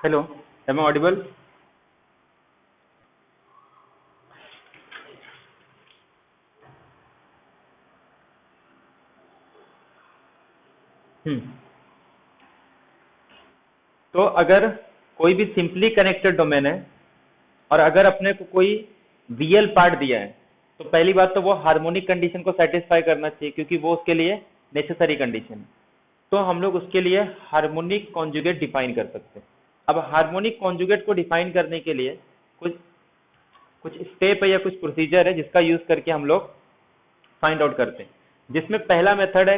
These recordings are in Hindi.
Hello, am I audible? Hmm. तो अगर कोई भी सिंपली कनेक्टेड डोमेन है और अगर अपने को कोई रियल पार्ट दिया है, तो पहली बात तो वो हार्मोनिक कंडीशन को सेटिस्फाई करना चाहिए, क्योंकि वो उसके लिए नेसेसरी कंडीशन है। तो हम लोग उसके लिए हार्मोनिक कॉन्जुगेट डिफाइन कर सकते हैं। अब हार्मोनिक कॉन्जुगेट को डिफाइन करने के लिए कुछ कुछ स्टेप है या कुछ प्रोसीजर है जिसका यूज करके हम लोग फाइंड आउट करते हैं। जिसमें पहला मेथड है,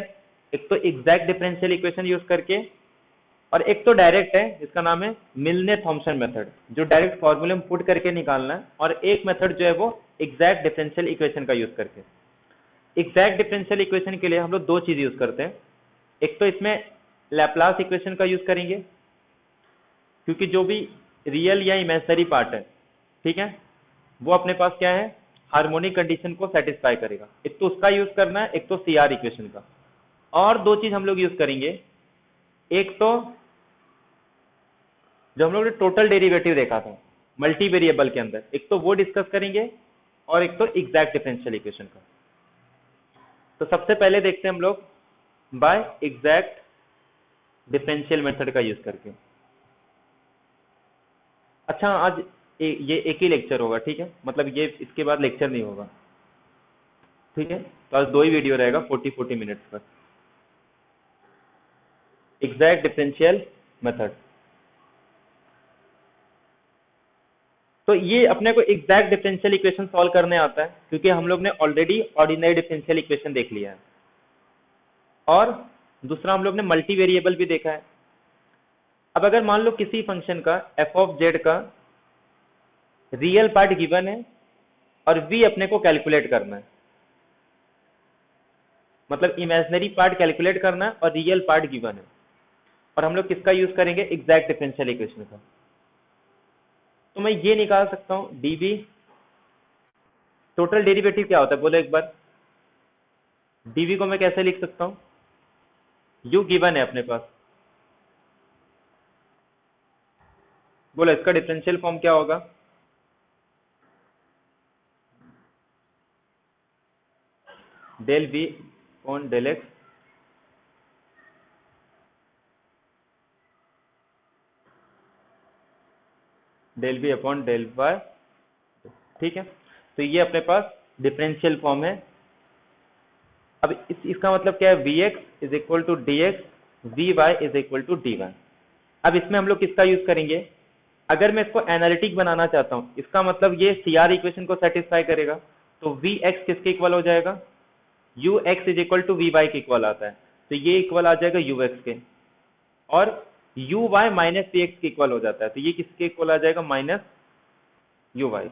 एक तो एग्जैक्ट डिफरेंशियल इक्वेशन यूज करके, और एक तो डायरेक्ट है जिसका नाम है मिलने थॉम्सन मेथड, जो डायरेक्ट फॉर्मूले में पुट करके निकालना है। और एक मेथड जो है वो एग्जैक्ट डिफरेंशियल इक्वेशन का यूज करके। एग्जैक्ट डिफरेंशियल इक्वेशन के लिए हम लोग दो चीज यूज करते हैं। एक तो इसमें लैपलास इक्वेशन का यूज करेंगे, क्योंकि जो भी रियल या इमेजिनरी पार्ट है, ठीक है, वो अपने पास क्या है, हार्मोनिक कंडीशन को सेटिस्फाई करेगा। एक तो उसका यूज करना है, एक तो सीआर इक्वेशन का। और दो चीज हम लोग यूज करेंगे। एक तो जो हम लोग ने टोटल डेरिवेटिव देखा था मल्टी वेरिएबल के अंदर, एक तो वो डिस्कस करेंगे, और एक तो एग्जैक्ट डिफरेंशियल इक्वेशन का। तो सबसे पहले देखते हैं हम लोग बाय एग्जैक्ट डिफरेंशियल मेथड का यूज करके। अच्छा, आज ये एक ही लेक्चर होगा, ठीक है, मतलब ये इसके बाद लेक्चर नहीं होगा, ठीक है। तो आज दो ही वीडियो रहेगा 40-40 मिनट्स पर। Exact differential method. तो ये अपने को एग्जैक्ट डिफरेंशियल इक्वेशन सॉल्व करने आता है, क्योंकि हम लोग ने ऑलरेडी ऑर्डिनरी डिफरेंशियल इक्वेशन देख लिया है, और दूसरा हम लोग ने मल्टी वेरिएबल भी देखा है। अब अगर मान लो किसी फंक्शन का एफ ऑफ जेड का रियल पार्ट गिवन है और वी अपने को कैलकुलेट करना है, मतलब इमेजिनरी पार्ट कैलकुलेट करना है और रियल पार्ट गिवन है, और हम लोग किसका यूज करेंगे, एग्जैक्ट डिफरेंशियल इक्वेशन का। तो मैं ये निकाल सकता हूं डीबी, टोटल डेरिवेटिव क्या होता है बोलो एक बार। डीवी को मैं कैसे लिख सकता हूं, यू गिवन है अपने पास, बोलो इसका डिफरेंशियल फॉर्म क्या होगा। Del v on del x, del v upon del y, ठीक है। तो ये अपने पास डिफरेंशियल फॉर्म है। अब इसका मतलब क्या है, v x is equal to d x, v y is equal to d y. अब इसमें हम लोग किसका यूज करेंगे, अगर मैं इसको एनालिटिक बनाना चाहता हूं, इसका मतलब ये सीआर इक्वेशन को सेटिस्फाई करेगा। तो वी एक्स किसके इक्वल हो जाएगा, u x is equal to v y के इक्वल आता है, तो ये इक्वल आ जाएगा यू एक्स के। और u y minus v x के इक्वल हो जाता है, तो ये किसके इक्वल आ जाएगा, माइनस यू वाई।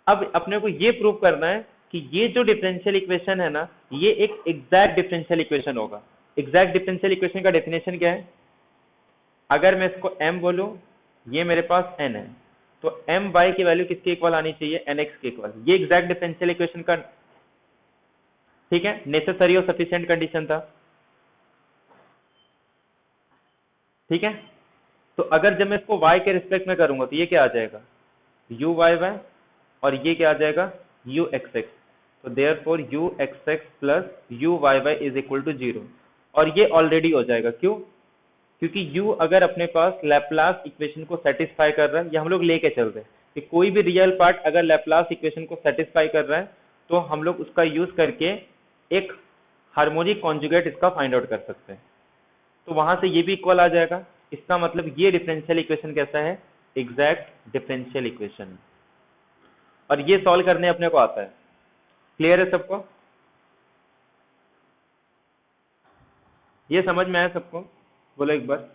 अब अपने को ये प्रूव करना है कि ये जो डिफरेंशियल इक्वेशन है ना, ये एक एग्जैक्ट डिफरेंशियल इक्वेशन होगा। एग्जैक्ट डिफरेंशियल इक्वेशन का डेफिनेशन क्या है, अगर मैं इसको m बोलूं, ये मेरे पास n है, तो m y की वैल्यू किसके इक्वल आनी चाहिए, nx के इक्वल। ये एग्जैक्ट डिफरेंशियल इक्वेशन का, ठीक है, नेसेसरी और सफिशिएंट कंडीशन था, ठीक है। तो अगर जब मैं इसको y के रिस्पेक्ट में करूंगा तो ये क्या आ जाएगा, u y y, और ये क्या आ जाएगा, u x x। तो therefore u x x plus u y y is equal to 0। और ये ऑलरेडी हो जाएगा, क्यों, क्योंकि u अगर अपने पास लैपलास इक्वेशन को सेटिस्फाई कर रहा है, या हम लोग लेके चल रहे हैं कि कोई भी रियल पार्ट अगर लैपलास इक्वेशन को सेटिस्फाई कर रहा है, तो हम लोग उसका यूज करके एक हार्मोनिक कॉन्जुगेट इसका फाइंड आउट कर सकते हैं। तो वहां से ये भी इक्वल आ जाएगा। इसका मतलब ये डिफरेंशियल इक्वेशन कैसा है, एग्जैक्ट डिफरेंशियल इक्वेशन। और ये सॉल्व करने अपने को आता है। क्लियर है सबको, ये समझ में आया सबको, बोलो एक बार।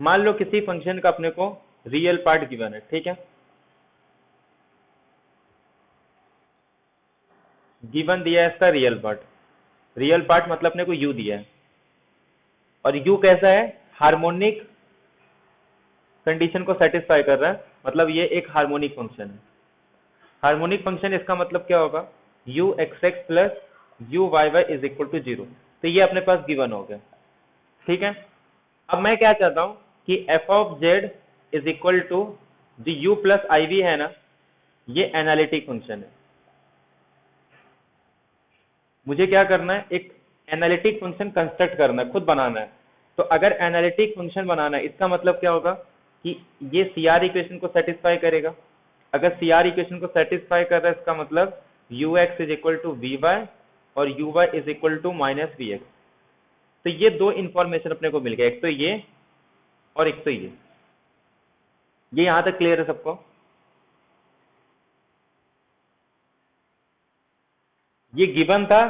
मान लो किसी फंक्शन का अपने को रियल पार्ट गिवन है, ठीक है, गिवन दिया है इसका रियल पार्ट। रियल पार्ट मतलब अपने को यू दिया है, और यू कैसा है, हार्मोनिक कंडीशन को सेटिस्फाई कर रहा है, मतलब ये एक हार्मोनिक फंक्शन है। हार्मोनिक फंक्शन इसका मतलब क्या होगा, u x x plus u y y is equal to zero. तो ये अपने पास गिवन हो गया, ठीक है। अब मैं क्या चाहता हूं कि f of z is equal to जो यू प्लस आई वी है ना, ये एनालिटिक फंक्शन है। मुझे क्या करना है, एक एनालिटिक फंक्शन कंस्ट्रक्ट करना है, खुद बनाना है। तो अगर एनालिटिक फंक्शन बनाना है, इसका मतलब क्या होगा कि ये सी आर इक्वेशन को सेटिस्फाई करेगा। अगर सी आर इक्वेशन को सेटिस्फाई कर रहा है, इसका मतलब u x is equal to v y और u y is equal to minus v x. तो ये दो इंफॉर्मेशन अपने को मिल गया, एक तो ये और एक तो ये यहां तक क्लियर है सबको। ये गिवन था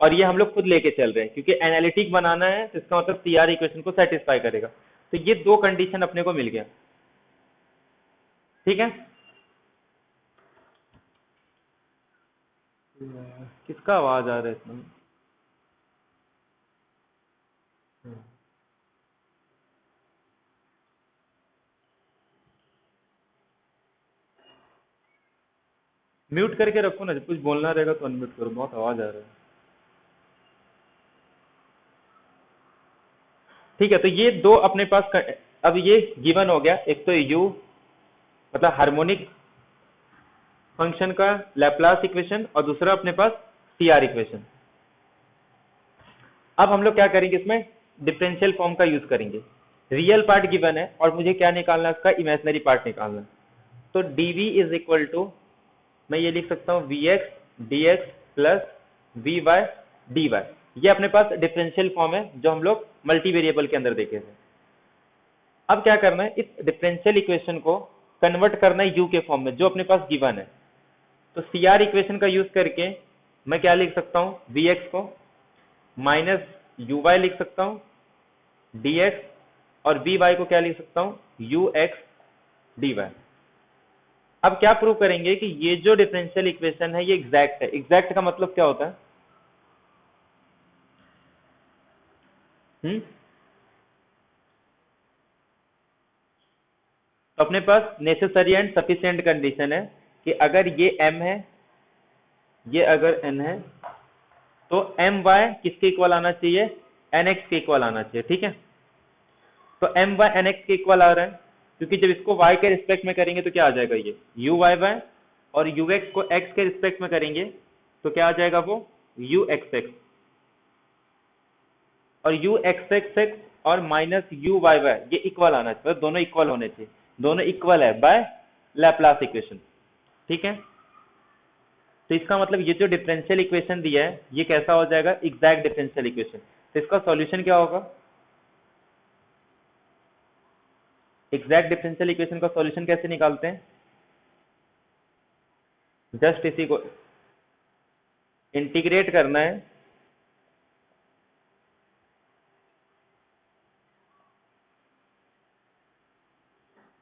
और ये हम लोग खुद लेके चल रहे हैं, क्योंकि एनालिटिक बनाना है तो इसका मतलब सी आर इक्वेशन को सेटिस्फाई करेगा। तो ये दो कंडीशन अपने को मिल गया, ठीक है। किसका आवाज आ रहा है इसमें? म्यूट करके रखो ना, जब कुछ बोलना रहेगा तो अनम्यूट करो, बहुत आवाज आ रहा है। ठीक है, तो ये दो अपने पास अब ये गिवन हो गया, एक तो यू मतलब हार्मोनिक फंक्शन का लैप्लास इक्वेशन और दूसरा अपने पास सी आर इक्वेशन। अब हम लोग क्या करेंगे, इसमें डिफरेंशियल फॉर्म का यूज करेंगे। रियल पार्ट गिवन है और मुझे क्या निकालना है, उसका इमेजिनरी पार्ट निकालना है। तो dv इज इक्वल टू, मैं ये लिख सकता हूँ v x d x plus v y d y. ये अपने पास डिफरेंशियल फॉर्म है जो हम लोग मल्टी वेरिएबल के अंदर देखे थे। अब क्या करना है, इस डिफरेंशियल इक्वेशन को कन्वर्ट करना है यू के फॉर्म में जो अपने पास गिवन है। तो सी आर इक्वेशन का यूज करके मैं क्या लिख सकता हूँ, वी एक्स को माइनस यू वाई लिख सकता हूँ डी एक्स, और वी वाई को क्या लिख सकता हूँ, यू एक्स डी वाई। अब क्या प्रूव करेंगे कि ये जो डिफरेंशियल इक्वेशन है ये एग्जैक्ट है। एग्जैक्ट का मतलब क्या होता है, तो अपने पास नेसेसरी एंड सफिशिएंट कंडीशन है कि अगर ये m है, ये अगर n है, तो एम वाई किसके इक्वल आना चाहिए, एन एक्स के इक्वल आना चाहिए, ठीक है। तो एम वाई एन एक्स के इक्वल आ रहा है, क्योंकि जब इसको y के रिस्पेक्ट में करेंगे तो क्या आ जाएगा, ये यू वाई वाई, और यू एक्स को x के रिस्पेक्ट में करेंगे तो क्या आ जाएगा, वो यू एक्स एक्स। और यू एक्स एक्स एक्स और माइनस यू वाई वाई ये इक्वल आना चाहिए, मतलब दोनों इक्वल होने चाहिए। दोनों इक्वल है बाय लैप्लास इक्वेशन, ठीक है। तो इसका मतलब ये जो डिफरेंशियल इक्वेशन दिया है ये कैसा हो जाएगा, एग्जैक्ट डिफरेंशियल इक्वेशन। तो इसका सॉल्यूशन क्या होगा, एग्जैक्ट डिफरेंशियल इक्वेशन का सॉल्यूशन कैसे निकालते हैं, जस्ट इसी को इंटीग्रेट करना है।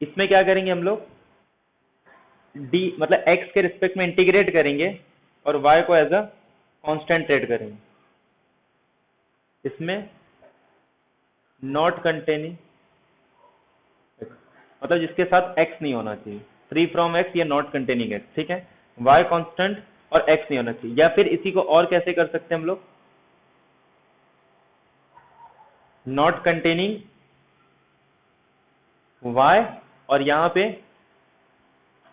इसमें क्या करेंगे हम लोग, डी मतलब एक्स के रिस्पेक्ट में इंटीग्रेट करेंगे और वाई को एज अ कांस्टेंट ट्रेड करेंगे। इसमें नॉट कंटेनिंग मतलब जिसके साथ एक्स नहीं होना चाहिए, फ्री फ्रॉम एक्स या नॉट कंटेनिंग एक्स, ठीक है। वाई कांस्टेंट और एक्स नहीं होना चाहिए। या फिर इसी को और कैसे कर सकते हैं हम लोग, नॉट कंटेनिंग वाई और यहां पे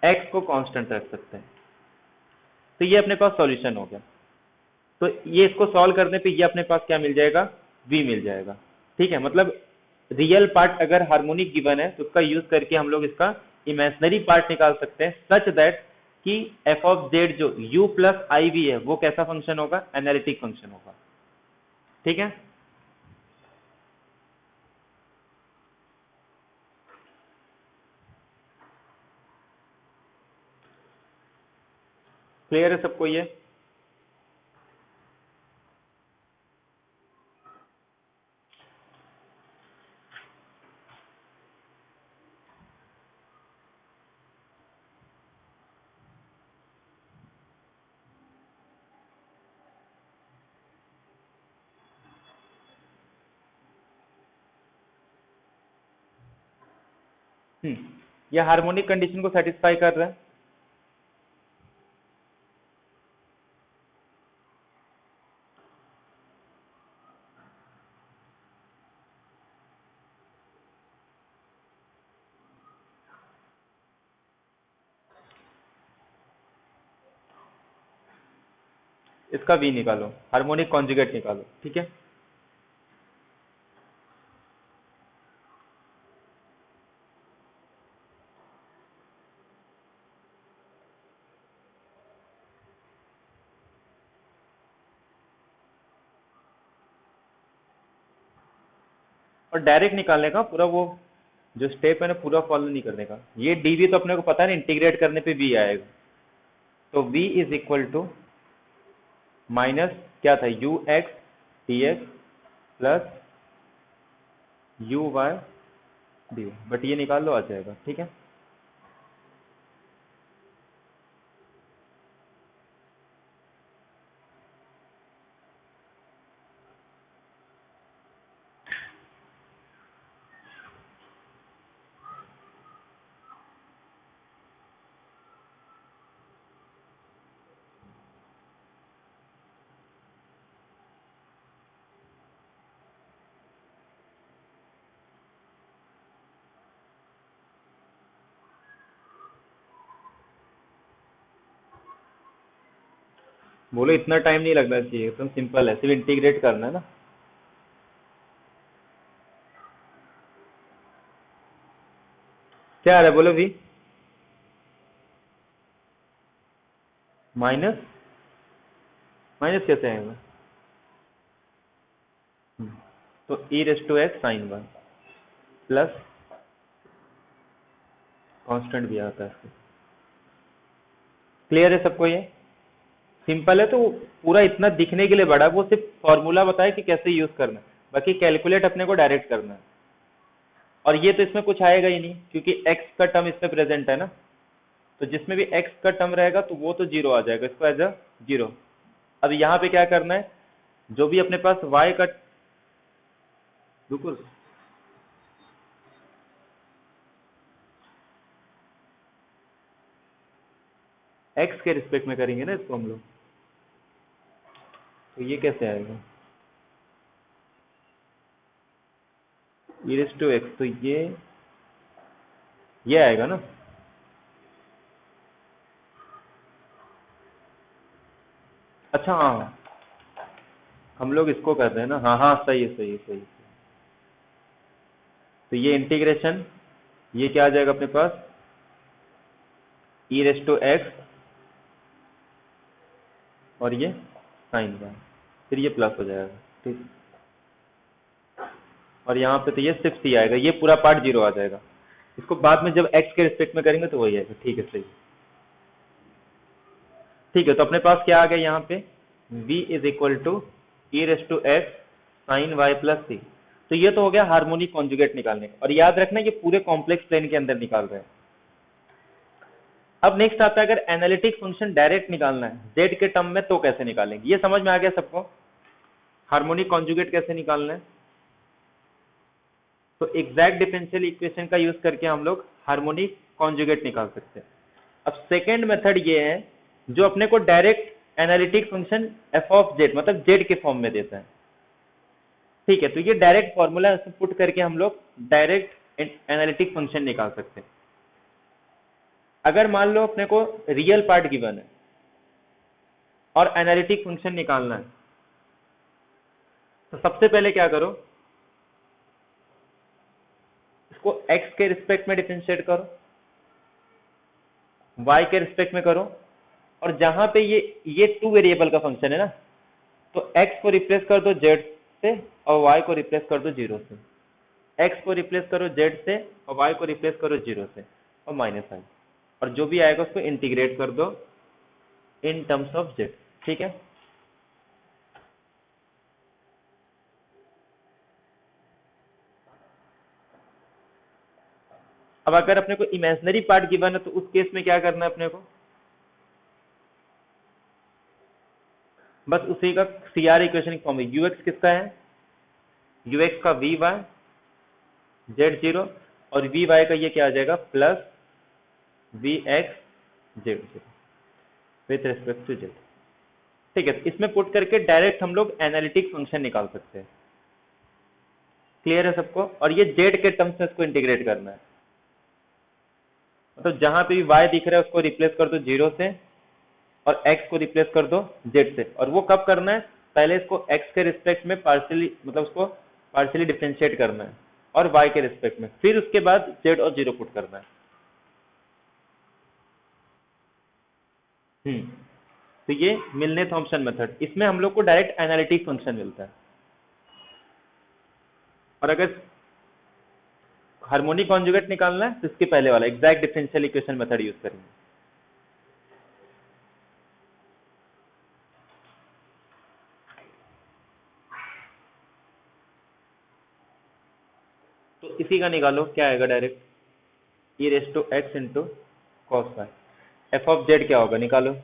एक्स को कांस्टेंट रख सकते हैं। तो ये अपने पास सॉल्यूशन हो गया। तो ये इसको सॉल्व करने पे ये अपने पास क्या मिल जाएगा, v मिल जाएगा, ठीक है। मतलब रियल पार्ट अगर हार्मोनिक गिवन है तो उसका यूज करके हम लोग इसका इमेजिनरी पार्ट निकाल सकते हैं, सच दैट कि एफ ऑफ जेड जो u प्लस आई वी है वो कैसा फंक्शन होगा, एनालिटिक फंक्शन होगा, ठीक है। क्लियर है सबको ये? ये हार्मोनिक कंडीशन को सेटिस्फाई कर रहा है। इसका v निकालो, हार्मोनिक कॉन्जुगेट निकालो, ठीक है। और डायरेक्ट निकालने का पूरा वो जो स्टेप है ना पूरा फॉलो नहीं करने का। ये dv तो अपने को पता है ना, इंटीग्रेट करने पे v आएगा। तो v is equal to minus क्या था, u x d x plus u y d, but ये निकाल लो आ जाएगा, ठीक है। बोलो इतना टाइम नहीं लगना चाहिए, एकदम सिंपल है, सिर्फ इंटीग्रेट करना है ना। क्या आ रहा है बोलो, v माइनस, माइनस कैसे आएगा? हम्म, तो e raise to x sine one plus constant भी आता है। क्लियर है सबको? ये सिंपल है, तो पूरा इतना दिखने के लिए बड़ा, वो सिर्फ फॉर्मूला बताया कि कैसे यूज करना है, बाकी कैलकुलेट अपने को डायरेक्ट करना है। और ये तो इसमें कुछ आएगा ही नहीं, क्योंकि x का टर्म इसमें प्रेजेंट है ना, तो जिसमें भी x का टर्म रहेगा तो वो तो जीरो आ जाएगा, इसको एज अ जीरो। अब यहाँ पे क्या करना है, जो भी अपने पास y का, बिल्कुल x के रिस्पेक्ट में करेंगे ना इसको हम लोग, तो ये कैसे आएगा e रेस टू एक्स, तो ये आएगा ना। अच्छा हाँ, हम लोग इसको कर रहे हैं ना, हाँ हाँ सही है सही है सही है। तो ये इंटीग्रेशन, ये क्या आ जाएगा अपने पास, e रेस टू एक्स और ये साइन का, फिर ये प्लस हो जाएगा, ठीक। और यहाँ पे तो ये सिर्फ सी आएगा, ये पूरा पार्ट जीरो आ जाएगा। इसको बाद में जब x के रिस्पेक्ट में करेंगे तो वही आएगा, ठीक है सही। ठीक है, तो अपने पास क्या आ गया यहाँ पे, v is equal to e raise to x sine y plus c. तो ये तो हो गया हार्मोनिक कॉन्जुगेट निकालने का, और याद रखना ये पूरे कॉम्प्लेक्स प्लेन के अंदर निकाल रहे हैं। अब नेक्स्ट आता है, अगर एनालिटिक फंक्शन डायरेक्ट निकालना है z के टर्म में तो कैसे निकालेंगे, ये समझ में आ गया सबको, हार्मोनिक कॉन्जुगेट कैसे निकालना है। तो एग्जैक्ट डिफरेंशियल इक्वेशन का यूज करके हम लोग हार्मोनिक कॉन्जुगेट निकाल सकते हैं। अब सेकेंड मेथड ये है जो अपने को direct analytic function F of Z मतलब जेड के फॉर्म में देता है, ठीक है। तो ये डायरेक्ट फॉर्मूला है, उसमें पुट करके हम लोग डायरेक्ट एनालिटिक फंक्शन निकाल सकते हैं। अगर मान लो अपने को रियल पार्ट गिवन है और एनालिटिक फंक्शन निकालना है, तो सबसे पहले क्या करो, इसको x के रिस्पेक्ट में डिफरेंशिएट करो, y के रिस्पेक्ट में करो, और जहां पे ये टू वेरिएबल का फंक्शन है ना, तो x को रिप्लेस कर दो z से और y को रिप्लेस कर दो जीरो से। x को रिप्लेस करो z से और y को रिप्लेस करो जीरो से और माइनस साइन, और जो भी आएगा उसको इंटीग्रेट कर दो इन टर्म्स ऑफ z, ठीक है। अब अगर अपने को इमेजिनरी पार्ट गिवन है तो उस केस में क्या करना है अपने को, बस उसी का CR इक्वेशन फॉर्म है। ux किसका है, ux का vy z0, और वी वाई का ये क्या आ जाएगा plus v x z with respect to z. ठीक है, इसमें पुट करके डायरेक्ट हम लोग एनालिटिक फंक्शन निकाल सकते हैं। क्लियर है सबको? और ये जेड के टर्म्स में इसको इंटीग्रेट करना है। मतलब जहां पे भी y दिख रहा है उसको रिप्लेस कर दो 0 से और x को रिप्लेस कर दो z से। और वो कब करना है? पहले इसको x के रिस्पेक्ट में पार्शियली, मतलब उसको पार्शियली डिफरेंशिएट करना है और y के रिस्पेक्ट में, फिर उसके बाद z और 0 पुट करना है। तो ये मिलने थॉम्पसन मेथड, इसमें हम लोग को डायरेक्ट एनालिटिक फंक्शन मिलता है। और अगर हार्मोनिक कॉन्जुगेट निकालना है तो इसके पहले वाला exact differential equation method use करेंगे। तो इसी का निकालो, क्या आएगा direct e raise to x into cos y. F of z क्या होगा निकालो।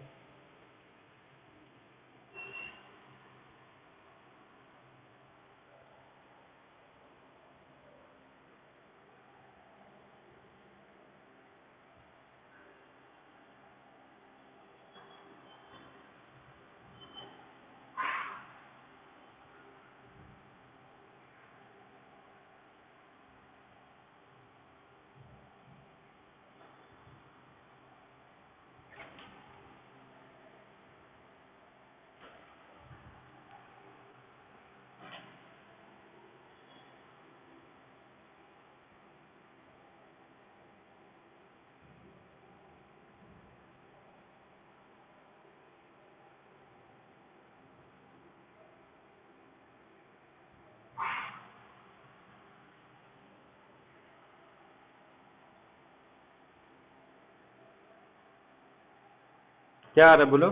क्या आ रहा है बोलो।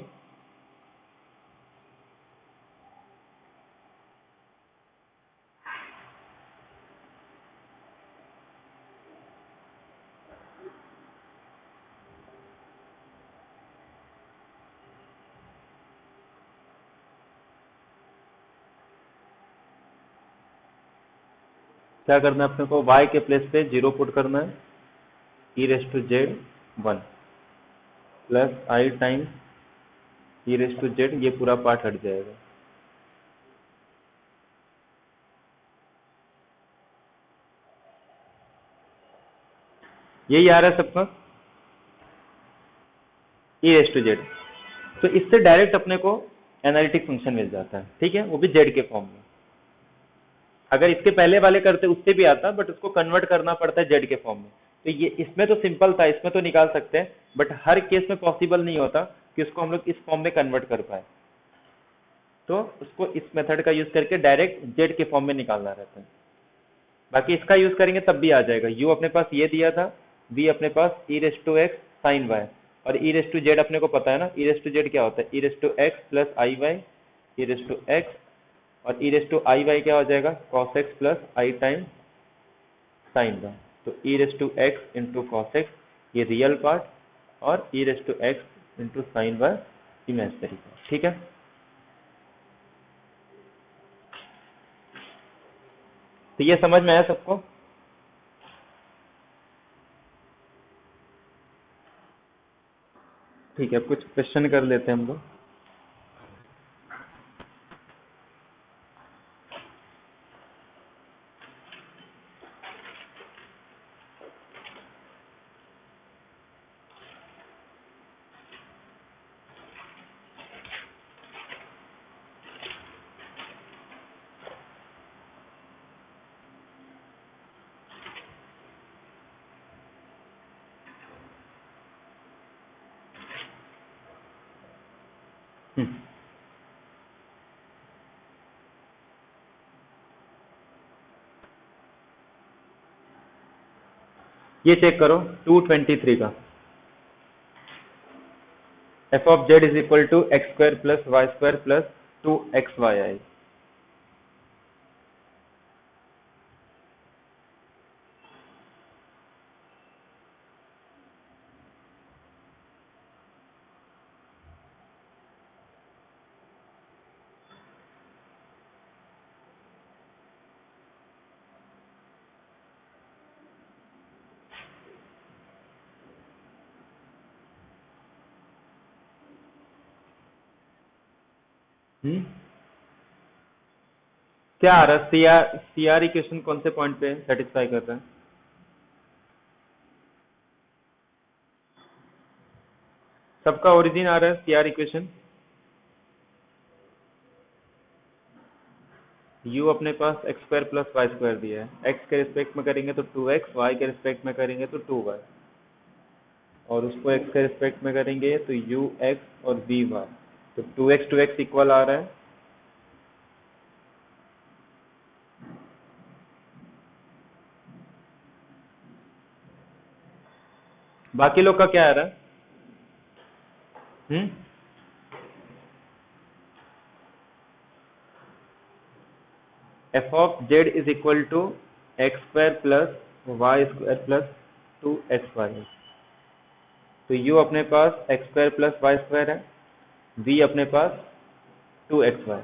क्या करना है अपने को? y के प्लेस पे 0 पुट करना है, e raise to z 1 plus i times e raise to z, ये पूरा पार्ट हट जाएगा। यही आ रहा है सबका, ई रेस टू जेड। तो इससे डायरेक्ट अपने को एनालिटिक फंक्शन मिल जाता है, ठीक है, वो भी जेड के फॉर्म में। अगर इसके पहले वाले करते उससे भी आता, बट उसको कन्वर्ट करना पड़ता है जेड के फॉर्म में। तो ये इसमें तो सिंपल था, इसमें तो निकाल सकते हैं, बट हर केस में पॉसिबल नहीं होता कि उसको हम लोग इस फॉर्म में कन्वर्ट कर पाए। तो उसको इस मेथड का यूज करके डायरेक्ट जेड के फॉर्म में निकालना रहता है। बाकी इसका यूज करेंगे तब भी आ जाएगा। यू अपने पास ये दिया था, वी अपने पास e raise to x sine y, और ई रेस टू जेड अपने को पता है ना, ई रेस टू जेड क्या होता है, e raise to x plus i y, e raise to x, और e raise to i y क्या हो जाएगा, cos x plus i time sine y. तो e raise to x into cos x ये रियल पार्ट, और e raise to x into sine y imaginary part. ठीक है, तो ये समझ में आया सबको? ठीक है, अब कुछ क्वेश्चन कर लेते हैं हम लोग। हम्म, ये चेक करो 223 का, f of z is equal to x square plus y square plus 2xyi। हम्म, क्या आ रहा है? सीआर इक्वेशन कौन से पॉइंट पे सेटिस्फाई कर रहा है? सबका ओरिजिन आ रहा है सीआर इक्वेशन। u अपने पास x square plus y square दिया है, x के रिस्पेक्ट में करेंगे तो 2x, y के रिस्पेक्ट में करेंगे तो 2y, और उसको x के रिस्पेक्ट में करेंगे तो ux और vy। तो 2x इक्वल आ रहा है। बाकी लोग का क्या आ रहा है? Hmm, f of z is equal to x square plus y square plus 2xy। तो u अपने पास x square plus y square है, v अपने पास 2xy।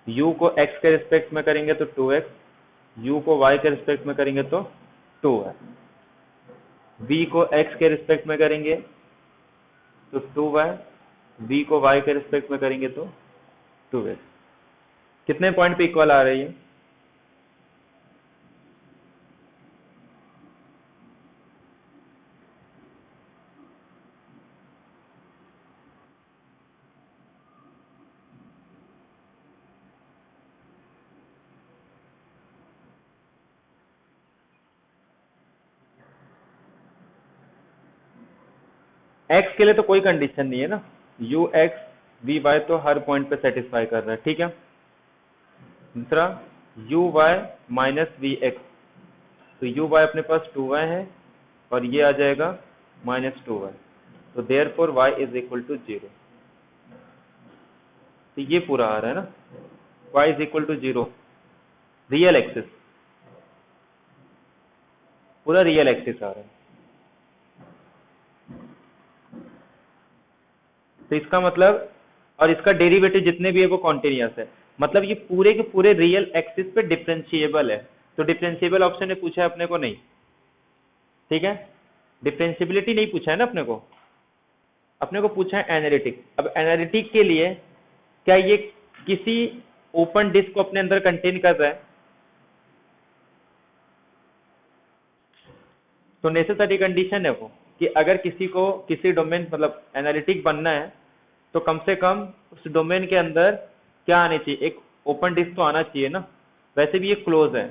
u को x के रिस्पेक्ट में करेंगे तो 2x, u को y के रिस्पेक्ट में करेंगे तो 2y, v को x के रिस्पेक्ट में करेंगे तो 2y, v को y के रिस्पेक्ट में करेंगे तो 2x। कितने पॉइंट पे इक्वल आ रही है? x के लिए तो कोई कंडीशन नहीं है ना, u x v y तो हर पॉइंट पे सेटिस्फाई कर रहा है, ठीक है। दूसरा u y minus v x, तो u y अपने पास 2y है और ये आ जाएगा -2y, तो therefore y is equal to 0। तो ये पूरा आ रहा है ना, y is equal to 0, real axis, पूरा रियल एक्सिस आ रहा है। तो इसका मतलब, और इसका डेरिवेटिव जितने भी है वो कॉन्टिन्यूअस है, मतलब ये पूरे के पूरे रियल एक्सिस पे डिफरेंशिएबल है। तो डिफरेंशिएबल ऑप्शन ने पूछा है अपने को नहीं, ठीक है। डिफरेंशिएबिलिटी नहीं पूछा है ना अपने को पूछा है एनालिटिक। अब एनालिटिक के लिए क्या ये किसी ओपन डिस्क को अपने अंदर कंटेन कर रहा है? तो नेसेसरी कंडीशन है वो कि अगर किसी को किसी डोमेन मतलब एनालिटिक बनना है तो कम से कम उस डोमेन के अंदर क्या आने चाहिए, एक ओपन डिस्क तो आना चाहिए ना। वैसे भी ये क्लोज है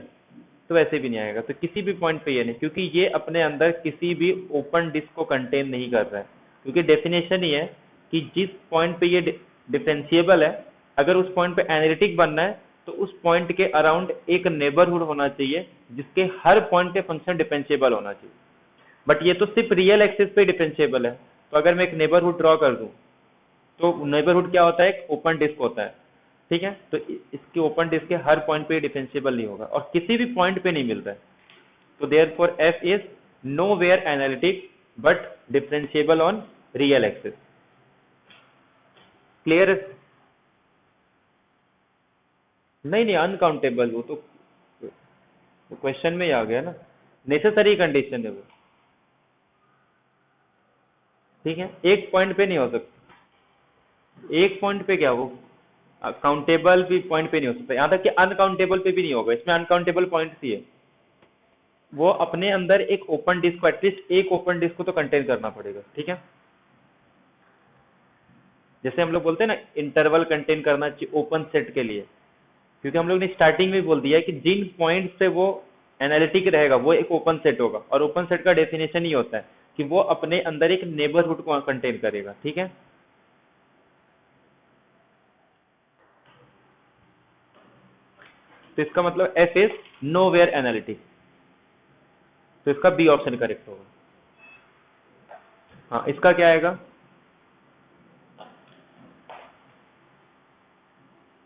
तो वैसे भी नहीं आएगा, तो किसी भी पॉइंट पे ये नहीं, क्योंकि ये अपने अंदर किसी भी ओपन डिस्क को कंटेन नहीं कर रहा है। क्योंकि डेफिनेशन ही है कि जिस पॉइंट पे ये डिफरेंशिएबल है, अगर उस पॉइंट पे एनालिटिक बनना है तो उस पॉइंट के अराउंड एक नेबरहुड होना चाहिए जिसके हर पॉइंट पे फंक्शन डिफरेंशिएबल होना चाहिए। बट ये तो सिर्फ रियल एक्सिस पे डिफरेंशिएबल है। तो अगर मैं एक नेबरहुड ड्रॉ कर दूं, तो नेबरहुड क्या होता है? एक ओपन डिस्क होता है, ठीक है। तो इसके ओपन डिस्क के हर पॉइंट पे डिफरेंशिएबल नहीं होगा और किसी भी पॉइंट पे नहीं मिल रहा है। तो therefore f is nowhere analytic but differentiable on real axis. Clear? नहीं नहीं, अनकाउंटेबल, वो तो क्वेश्चन में ही आ गया ना, नेसेसरी कंडीशन है वो, ठीक है। एक पॉइंट पे नहीं हो सकता, एक पॉइंट पे क्या वो काउंटेबल भी पॉइंट पे नहीं हो सकता, यहाँ तक कि अनकाउंटेबल पे भी नहीं होगा। इसमें अनकाउंटेबल पॉइंट ही है, वो अपने अंदर एक ओपन डिस्क को, एटलीस्ट एक ओपन डिस्क को तो कंटेन करना पड़ेगा, ठीक है। जैसे हम लोग बोलते हैं ना इंटरवल कंटेन करना चाहिए ओपन सेट के लिए, क्योंकि हम लोग ने स्टार्टिंग में बोल दिया है कि जिन पॉइंट से वो एनालिटिक रहेगा वो एक ओपन सेट होगा, और ओपन सेट का डेफिनेशन ही होता है कि वो अपने अंदर एक नेबरहुड को कंटेन करेगा, ठीक है। तो इसका मतलब f is nowhere analytic, तो इसका बी ऑप्शन करेक्ट होगा। हाँ, इसका क्या आएगा?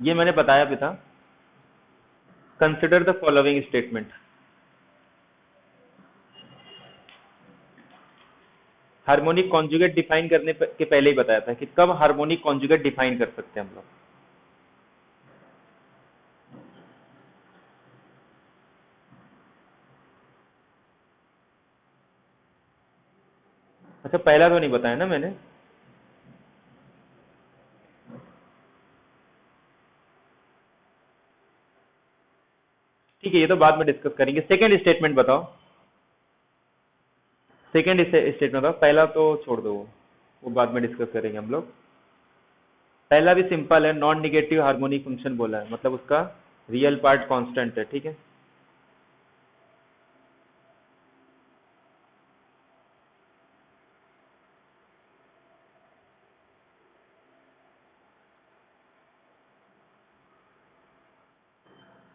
ये मैंने बताया भी था। Consider the following statement. Harmonic conjugate define करने के पहले ही बताया था कि कब हार्मोनिक कॉन्जुगेट डिफाइन कर सकते हैं हम लोग। अच्छा, पहला तो नहीं बताया ना मैंने। ठीक है, ये तो बाद में डिस्कस करेंगे। सेकंड स्टेटमेंट बताओ, सेकंड स्टेटमेंट बताओ। पहला तो छोड़ दो, वो बाद में डिस्कस करेंगे हम लोग। पहला भी सिंपल है, नॉन निगेटिव हार्मोनिक फंक्शन बोला है, मतलब उसका रियल पार्ट कांस्टेंट है, ठीक है।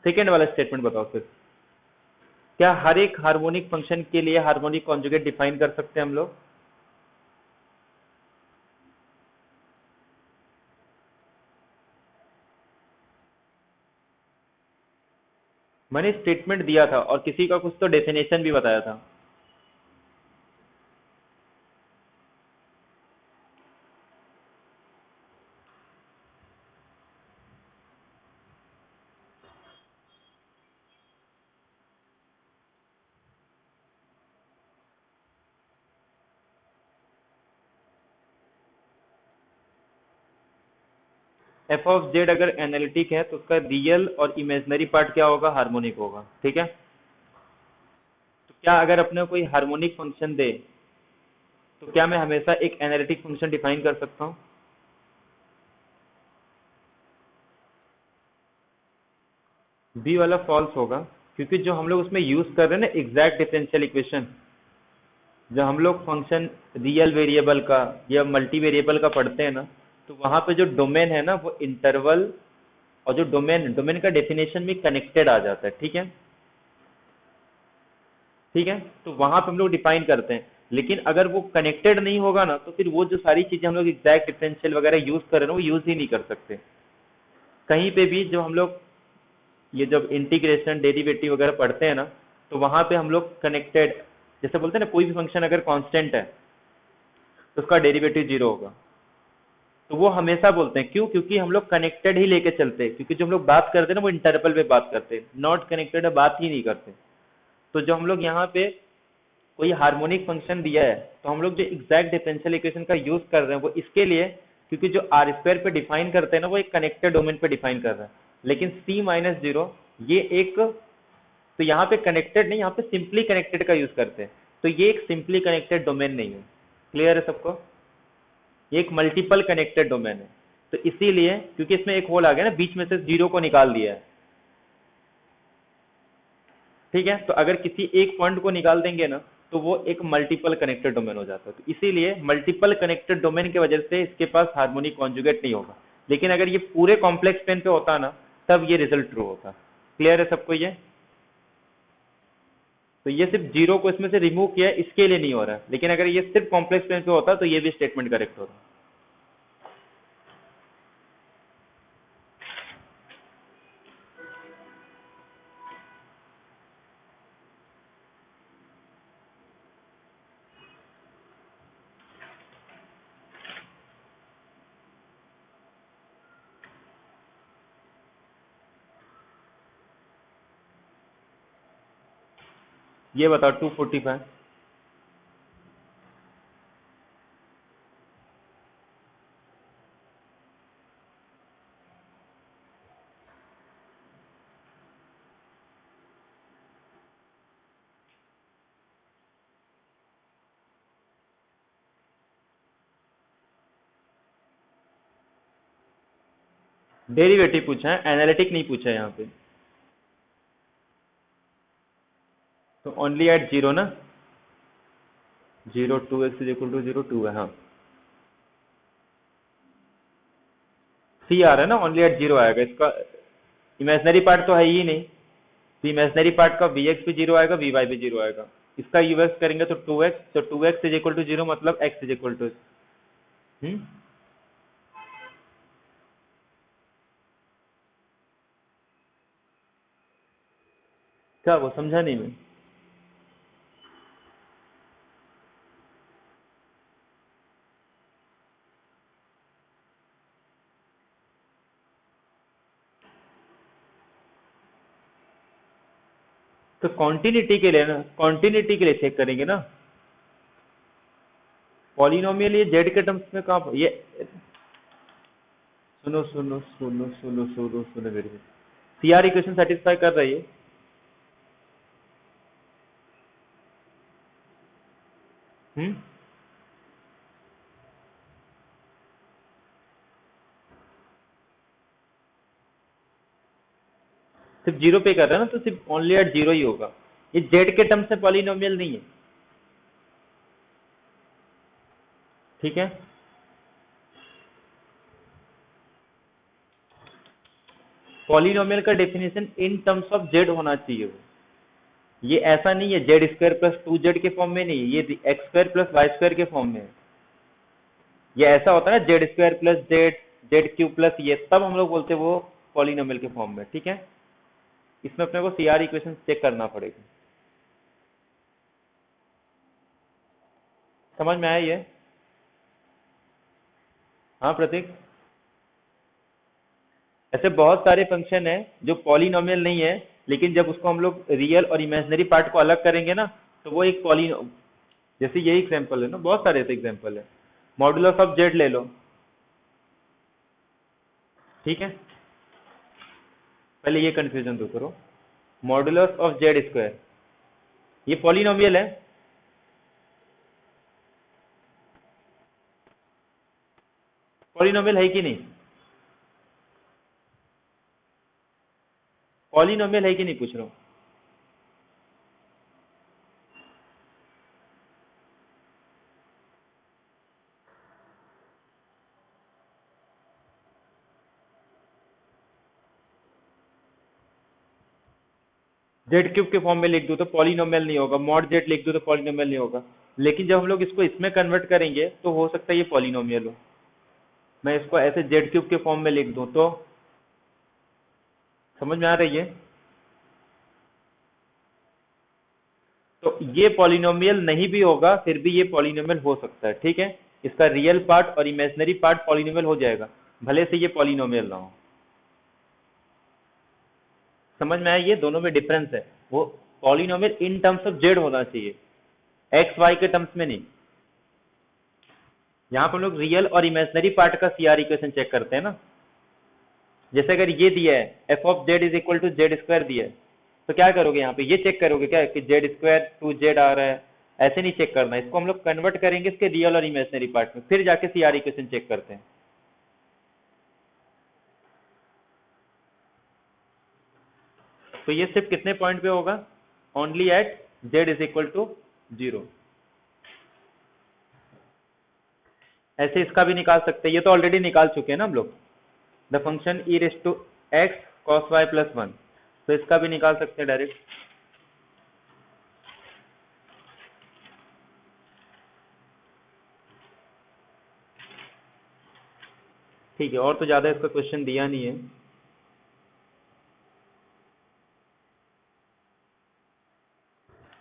सेकंड वाला स्टेटमेंट बताओ फिर। क्या हर एक हार्मोनिक फंक्शन के लिए हार्मोनिक कॉन्जुगेट डिफाइन कर सकते हैं हम लोग? मैंने स्टेटमेंट दिया था और किसी का कुछ तो डेफिनेशन भी बताया था। एफ ऑफ जेड अगर एनालिटिक है तो उसका रियल और इमेजिनरी पार्ट क्या होगा? हार्मोनिक होगा, ठीक है। तो क्या अगर अपने को कोई हार्मोनिक फंक्शन दे तो क्या मैं हमेशा एक एनालिटिक फंक्शन डिफाइन कर सकता हूँ? बी वाला फॉल्स होगा, क्योंकि जो हम लोग उसमें यूज कर रहे हैं ना एग्जैक्ट डिफरेंशियल इक्वेशन, जब हम लोग फंक्शन रियल वेरिएबल का या मल्टी वेरिएबल का पढ़ते हैं ना, तो वहां पे जो डोमेन है ना वो इंटरवल और जो डोमेन डोमेन का डेफिनेशन भी कनेक्टेड आ जाता है, ठीक है। ठीक है, तो वहां पे हम लोग डिफाइन करते हैं। लेकिन अगर वो कनेक्टेड नहीं होगा ना, तो फिर वो जो सारी चीजें हम लोग एग्जैक्ट डिफरेंशियल वगैरह यूज कर रहे हैं वो यूज ही नहीं कर सकते कहीं पे भी। जो हम लोग ये जब इंटीग्रेशन डेरिवेटिव वगैरह पढ़ते हैं ना, तो वहां पे हम लोग कनेक्टेड, जैसे बोलते हैं ना कोई भी फंक्शन अगर कांस्टेंट है तो उसका डेरिवेटिव जीरो होगा, तो वो हमेशा बोलते हैं। क्यों? क्योंकि हम लोग कनेक्टेड ही लेके चलते हैं, क्योंकि जो हम लोग बात करते हैं ना वो इंटरवल पे बात करते हैं, नॉट कनेक्टेड है बात ही नहीं करते। तो जो हम लोग यहाँ पे कोई हार्मोनिक फंक्शन दिया है तो हम लोग जो एग्जैक्ट डिफरेंशियल इक्वेशन का यूज कर रहे हैं वो इसके लिए, क्योंकि जो आर स्क्वायर पे डिफाइन करते हैं ना वो एक कनेक्टेड डोमेन पे डिफाइन कर रहा है। लेकिन सी माइनस जीरो ये एक, तो यहाँ पे कनेक्टेड नहीं, यहाँ पे सिंपली कनेक्टेड का यूज करते हैं, तो ये एक सिंपली कनेक्टेड डोमेन नहीं है। क्लियर है सबको? ये एक मल्टीपल कनेक्टेड डोमेन है। तो इसीलिए, क्योंकि इसमें एक होल आ गया ना, बीच में से जीरो को निकाल दिया है, ठीक है। तो अगर किसी एक पॉइंट को निकाल देंगे ना तो वो एक मल्टीपल कनेक्टेड डोमेन हो जाता है। तो इसीलिए मल्टीपल कनेक्टेड डोमेन की वजह से इसके पास हार्मोनिक कॉन्जुगेट नहीं होगा। लेकिन अगर ये पूरे कॉम्प्लेक्स पेन पे होता ना, तब ये रिजल्ट ट्रू होता। क्लियर है सबको ये? तो ये सिर्फ जीरो को इसमें से रिमूव किया है, इसके लिए नहीं हो रहा है। लेकिन अगर ये सिर्फ कॉम्प्लेक्स पेन पे होता तो ये भी स्टेटमेंट करेक्ट होता। ये बताओ 245। डेरिवेटिव पूछा है, एनालिटिक नहीं पूछा है यहाँ पे। तो ओनली एट जीरो ना, zero two x is equal to zero two है, हाँ। सी आ रहा है ना, ओनली एट जीरो आएगा इसका। इमेजनरी पार्ट तो है ही नहीं, तो इमेजनरी पार्ट का वी एक्स भी जीरो आएगा, वी वाई भी जीरो आएगा। इसका यूएक्स करेंगे तो टू एक्स, तो two x is equal to zero, मतलब एक्स इज इक्वल टू, क्या वो समझा नहीं मैं? तो कॉन्टिन्यूटी के लिए ना, कॉन्टिन्यूटी के लिए चेक करेंगे ना। पॉलिनोमियल ये जेड के टर्म्स में कहाँ ये, सुनो सुनो सुनो सुनो सुनो सुनो मेरी, सीआर इक्वेशन सेटिस्फाई कर रही है। हम्म, सिर्फ जीरो पे कर रहा है ना, तो सिर्फ ओनली एट जीरो ही होगा। ये जेड के टर्म्स में पॉलिनोमियल नहीं है। ठीक है, पॉलिनोमियल का definition in terms of z होना चाहिए वो। ये ऐसा नहीं है z square plus two z के फॉर्म में नहीं है, ये x square plus y square के फॉर्म में है। ये ऐसा होता है ना z square plus z, z cube plus ये, तब हम लोग बोलते हैं वो पॉलिनोमियल के फॉर्म में। ठीक है, इसमें अपने को सीआर इक्वेशन चेक करना पड़ेगा। समझ में आया ये? हाँ प्रतीक, ऐसे बहुत सारे फंक्शन है जो पॉलिनोमियल नहीं है, लेकिन जब उसको हम लोग रियल और इमेजिनरी पार्ट को अलग करेंगे ना, तो वो एक पॉलिनो, जैसे यही एग्जांपल है ना, बहुत सारे ऐसे एग्जांपल है। मॉडुलस ऑफ जेड ले लो। ठीक है, पहले ये कंफ्यूजन दूर करो। मॉडुलस ऑफ जेड स्क्वायर ये पॉलिनोमियल है। पॉलिनोमियल है कि नहीं? पॉलिनोमियल है कि नहीं पूछ रहा हूँ। जेड क्यूब के फॉर्म में लिख दूं तो पॉलिनोमियल नहीं होगा, मॉड जेड लिख दूं तो पॉलिनोमियल नहीं होगा। लेकिन जब हम लोग इसको इसमें कन्वर्ट करेंगे तो हो सकता है ये पॉलिनोमियल हो। मैं इसको ऐसे जेड क्यूब के फॉर्म में लिख दूं तो समझ में आ रही है? तो ये पॉलिनोमियल नहीं भी होगा, फिर भी ये पॉलिनोमियल हो सकता है। ठीक है, इसका रियल पार्ट और इमेजिनरी पार्ट पॉलिनोमियल हो जाएगा, भले से ये पॉलिनोमियल ना हो। समझ में आया? ये दोनों में डिफरेंस है। वो polynomial in terms of z होना चाहिए, एक्स वाई के टर्म्स में नहीं। यहाँ पर हम लोग रियल और इमेजिनरी पार्ट का सीआर इक्वेशन चेक करते हैं ना। जैसे अगर ये दिया है f of z is equal to z square दिया है, तो क्या करोगे यहाँ पे? ये चेक करोगे क्या कि जेड स्क्वायर टू जेड आ रहा है? ऐसे नहीं चेक करना, इसको हम लोग कन्वर्ट करेंगे इसके रियल और इमेजिनरी पार्ट में, फिर जाके सीआर इक्वेशन चेक करते हैं। तो ये सिर्फ कितने पॉइंट पे होगा? Only at z is equal to zero. ऐसे इसका भी निकाल सकते हैं, ये तो ऑलरेडी निकाल चुके हैं ना हम लोग। The function e raise to x cos y plus one, तो इसका भी निकाल सकते हैं डायरेक्ट। ठीक है, और तो ज्यादा इसका क्वेश्चन दिया नहीं है।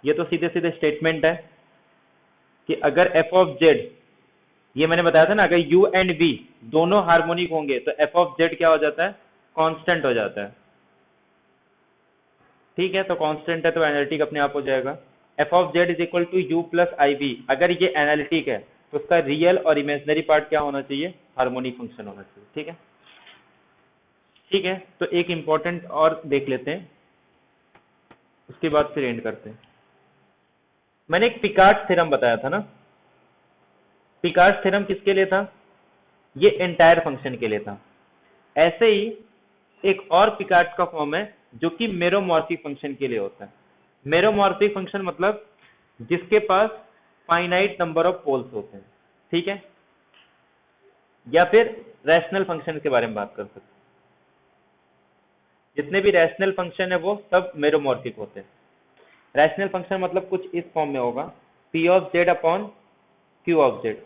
ये तो सीधे सीधे स्टेटमेंट है कि अगर एफ ऑफ जेड, ये मैंने बताया था ना, अगर u एंड v दोनों हार्मोनिक होंगे तो एफ ऑफ जेड क्या हो जाता है? कांस्टेंट हो जाता है। ठीक है, तो कांस्टेंट है तो एनालिटिक अपने आप हो जाएगा। F of z is equal to u plus i v, अगर ये एनालिटिक है तो उसका रियल और इमेजिनरी पार्ट क्या होना चाहिए? हार्मोनिक फंक्शन होना चाहिए। ठीक है, ठीक है, तो एक इंपॉर्टेंट और देख लेते हैं, उसके बाद फिर एंड करते हैं। मैंने एक पिकार्ड थ्योरम बताया था ना। पिकार्ड थ्योरम किसके लिए था? ये एंटायर फंक्शन के लिए था। ऐसे ही एक और पिकार्ड का फॉर्म है जो कि मेरोमॉर्फिक फंक्शन के लिए होता है। मेरोमॉर्फिक फंक्शन मतलब जिसके पास फाइनाइट नंबर ऑफ पोल्स होते हैं। ठीक है, या फिर रैशनल फंक्शन के बारे में बात कर सकते हैं। जितने भी रैशनल फंक्शन है वो सब मेरोमॉर्फिक होते हैं। रैशनल फंक्शन मतलब कुछ इस फॉर्म में होगा, P of Z upon Q of Z.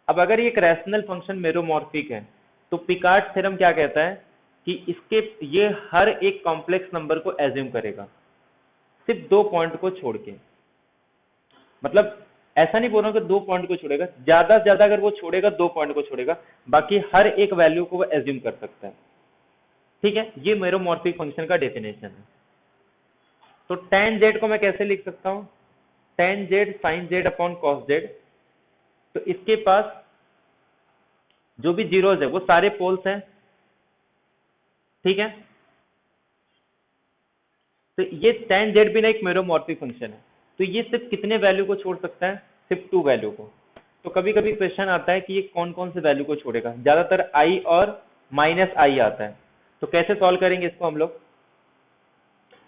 अब अगर ये एक रैशनल फंक्शन मेरोमॉर्फिक है तो पिकार्ड थ्योरम क्या कहता है कि इसके ये हर एक कॉम्प्लेक्स नंबर को एज्यूम करेगा, सिर्फ दो पॉइंट को छोड़ के। मतलब ऐसा नहीं बोल रहा हूं कि दो पॉइंट को छोड़ेगा, ज्यादा से ज्यादा अगर वो छोड़ेगा दो पॉइंट को छोड़ेगा, बाकी हर एक वैल्यू को वो एज्यूम कर सकता है। ठीक है, ये मेरोमॉर्फिक फंक्शन का डेफिनेशन है। तो tan z को मैं कैसे लिख सकता हूं? tan z sin z upon cos z। तो इसके पास जो भी जीरोस है वो सारे पोल्स हैं। ठीक है, तो ये tan z भी ना एक मेरोमॉर्फिक फंक्शन है, तो ये सिर्फ कितने वैल्यू को छोड़ सकता है? सिर्फ 2 वैल्यू को। तो कभी कभी क्वेश्चन आता है कि ये कौन कौन से वैल्यू को छोड़ेगा, ज्यादातर आई और माइनस आई आता है। तो कैसे सॉल्व करेंगे इसको हम लोग,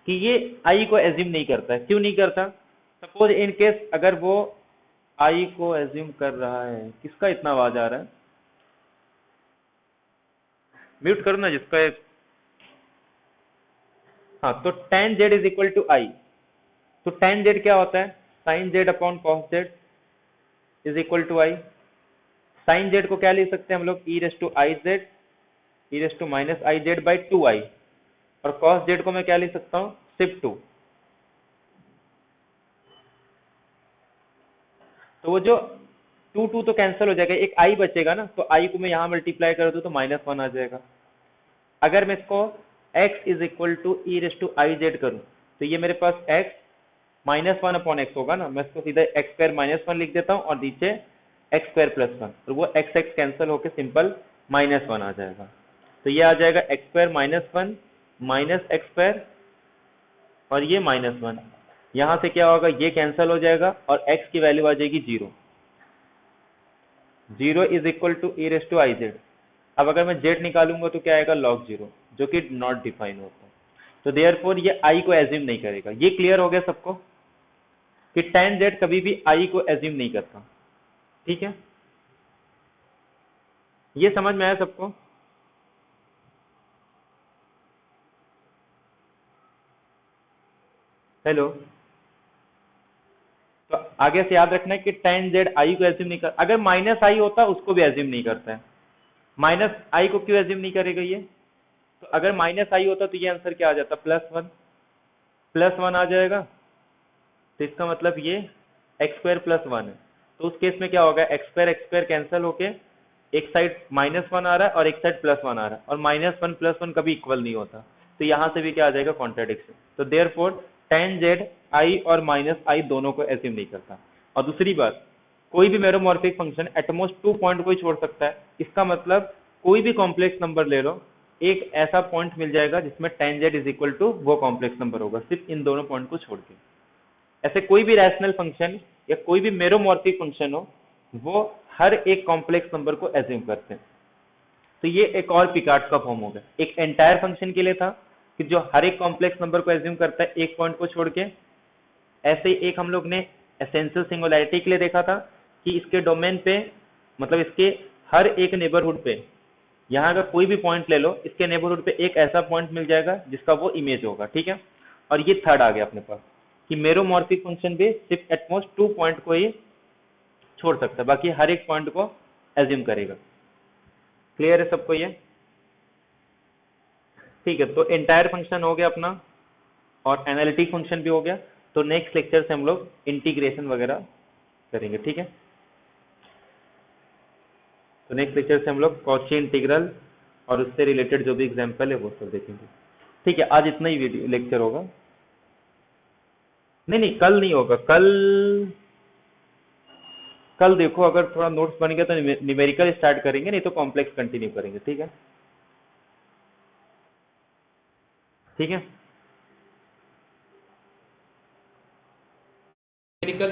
कि ये आई को एज्यूम नहीं करता है। क्यों नहीं करता? सपोज इन केस अगर वो आई को एज्यूम कर रहा है, किसका इतना आवाज आ रहा है, म्यूट करो ना जिसका हाँ, तो tan z is equal to i. तो tan z क्या होता है, sin z upon cos z is equal to i. sin z को क्या लिख सकते हैं हम लोग, e raise to i z, e raise to minus i z by 2i। और cos z को मैं क्या लिख सकता हूँ, सिर्फ 2। तो वो जो 2 तो कैंसिल हो जाएगा, एक i बचेगा ना, तो i को मैं यहाँ मल्टीप्लाई कर दूँ तो -1 आ जाएगा। अगर मैं इसको x is equal to e raise to i z करूँ, तो ये मेरे पास x -1 अपॉन एक्स होगा ना, मैं इसको सीधा एक्स स्क्वायर -1 लिख देता हूँ और नीचे एक्स स्क्वायर प्लस 1, तो वो एक्स एक्स कैंसिल होकर सिंपल -1 आ जाएगा। तो ये आ जाएगा x square -1 minus x square और ये -1। यहाँ से क्या होगा, ये कैंसिल हो जाएगा और x की वैल्यू आ जाएगी 0। 0 is equal to e raise to i z. अब अगर मैं z निकालूंगा तो क्या आएगा, log 0, जो कि नॉट डिफाइन होता है। तो देयरफॉर ये i को एज्यूम नहीं करेगा। ये क्लियर हो गया सबको कि tan z कभी भी i को एज्यूम नहीं करता। ठीक है, ये समझ में आया सबको? हेलो। तो आगे से याद रखना है कि tan z i को एज्यूम नहीं कर, अगर माइनस आई होता उसको भी एज्यूम नहीं करता है। माइनस आई को क्यों एज्यूम नहीं करेगा ये, तो अगर माइनस आई होता तो ये आंसर क्या आ जाता, +1। +1 आ जाएगा, तो इसका मतलब ये एक्स स्क्वायर प्लस 1 है। तो उस केस में क्या होगा, एक्स स्क्वायर कैंसिल होके एक साइड -1 आ रहा है और एक साइड +1 आ रहा है, और -1 +1 कभी इक्वल नहीं होता। तो यहाँ से भी क्या आ जाएगा, कॉन्ट्राडिक्शन। तो देयरफॉर tan z i और -i दोनों को एज्यूम नहीं करता। और दूसरी बात, कोई भी मेरोमॉर्फिक फंक्शन एटमोस्ट 2 पॉइंट को ही छोड़ सकता है। इसका मतलब कोई भी कॉम्प्लेक्स नंबर ले लो, एक ऐसा पॉइंट मिल जाएगा जिसमें tan z is equal to वो कॉम्प्लेक्स नंबर होगा, सिर्फ इन दोनों पॉइंट को छोड़ के। ऐसे कोई भी रैशनल फंक्शन या कोई भी मेरोमॉर्फिक फंक्शन हो, वो हर एक कॉम्प्लेक्स नंबर को एज्यूम करते हैं। तो ये एक और पिकार्ड का फॉर्म हो गया। एक एंटायर फंक्शन के लिए था कि जो हर एक कॉम्प्लेक्स नंबर को एज्यूम करता है एक पॉइंट को छोड़ के। ऐसे ही एक हम लोग ने एसेंशियल सिंगुलैरिटी के लिए देखा था कि इसके डोमेन पे, मतलब इसके हर एक नेबरहुड पे, यहाँ अगर कोई भी पॉइंट ले लो, इसके नेबरहुड पे एक ऐसा पॉइंट मिल जाएगा जिसका वो इमेज होगा। ठीक है, और ये थर्ड आ गया अपने पास कि मेरोमॉर्फिक फंक्शन भी सिर्फ एटमोस्ट 2 पॉइंट को ही छोड़ सकता है, बाकी हर एक पॉइंट को एज्यूम करेगा। क्लियर है सबको ये? ठीक है, तो एंटायर फंक्शन हो गया अपना और एनालिटिक फंक्शन भी हो गया। तो नेक्स्ट लेक्चर से हम लोग इंटीग्रेशन वगैरह करेंगे। ठीक है, तो नेक्स्ट लेक्चर से हम लोग कॉची इंटीग्रल और उससे रिलेटेड जो भी एग्जाम्पल है वो सब देखेंगे। ठीक है, आज इतना ही वीडियो लेक्चर होगा। नहीं नहीं, कल नहीं होगा। कल देखो अगर थोड़ा नोट्स बन गया तो न्यूमेरिकल स्टार्ट करेंगे, नहीं तो कॉम्प्लेक्स कंटिन्यू करेंगे। ठीक है, ठीक है। न्यूमेरिकल